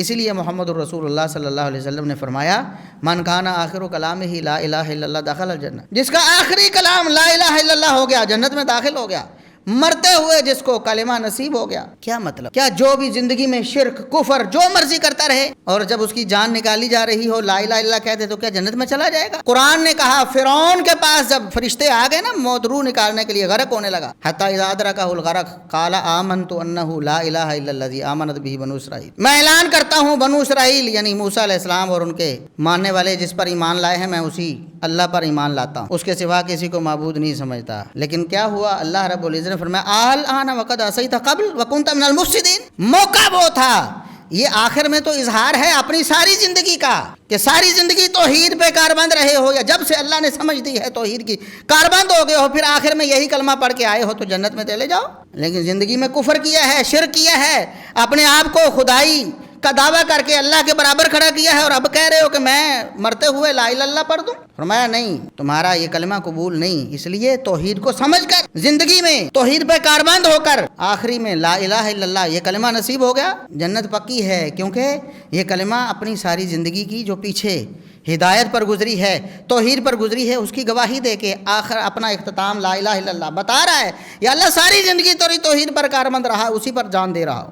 اسی لیے محمد الرسول اللہ صلی اللہ علیہ وسلم نے فرمایا من کان آخر کلامہ لا الہ الا اللہ دخل الجنہ، جس کا آخری کلام لا الہ الا اللہ ہو گیا جنت میں داخل ہو گیا، مرتے ہوئے جس کو کلمہ نصیب ہو گیا۔ کیا مطلب؟ کیا جو بھی زندگی میں شرک کفر جو مرضی کرتا رہے اور جب اس کی جان نکالی جا رہی ہو لا الہ الا اللہ کہتے تو کیا جنت میں چلا جائے گا؟ قرآن نے کہا فرعون کے پاس جب فرشتے آ گئے نا موت روح نکالنے کے لیے غرق ہونے لگا، حتی اذا ادرکہ الغرق قال آمنت انہ لا الہ الا الذی آمنت بہ بنو اسرائیل، میں اعلان کرتا ہوں بنو اسرائیل یعنی موسیٰ علیہ السلام اور ان کے ماننے والے جس پر ایمان لائے ہیں میں اسی اللہ پر ایمان لاتا ہوں، اس کے سوا کسی کو معبود نہیں سمجھتا۔ لیکن کیا ہوا؟ اللہ رب العزت نے فرمایا الآن وقد عصیت قبل وکنت من المفسدین، موقع وہ تھا، یہ آخر میں تو اظہار ہے اپنی ساری زندگی کا کہ ساری زندگی توحید پہ کاربند رہے ہو، یا جب سے اللہ نے سمجھ دی ہے توحید کی کاربند ہو گئے ہو، پھر آخر میں یہی کلمہ پڑھ کے آئے ہو تو جنت میں چلے جاؤ۔ لیکن زندگی میں کفر کیا ہے، شرک کیا ہے، اپنے آپ کو خدائی کا دعویٰ کر کے اللہ کے برابر کھڑا کیا ہے، اور اب کہہ رہے ہو کہ میں مرتے ہوئے لا الہ الا اللہ پڑھ دوں۔ فرمایا نہیں، تمہارا یہ کلمہ قبول نہیں، اس لیے توحید کو سمجھ کر زندگی میں توحید پہ کاربند ہو کر آخری میں لا الہ الا اللہ یہ کلمہ نصیب ہو گیا، جنت پکی ہے، کیونکہ یہ کلمہ اپنی ساری زندگی کی جو پیچھے ہدایت پر گزری ہے توحید پر گزری ہے اس کی گواہی دے کے آخر اپنا اختتام لا الہ الا اللہ بتا رہا ہے، یا اللہ ساری زندگی توحید پر کاربند رہا، اسی پر جان دے رہا ہو۔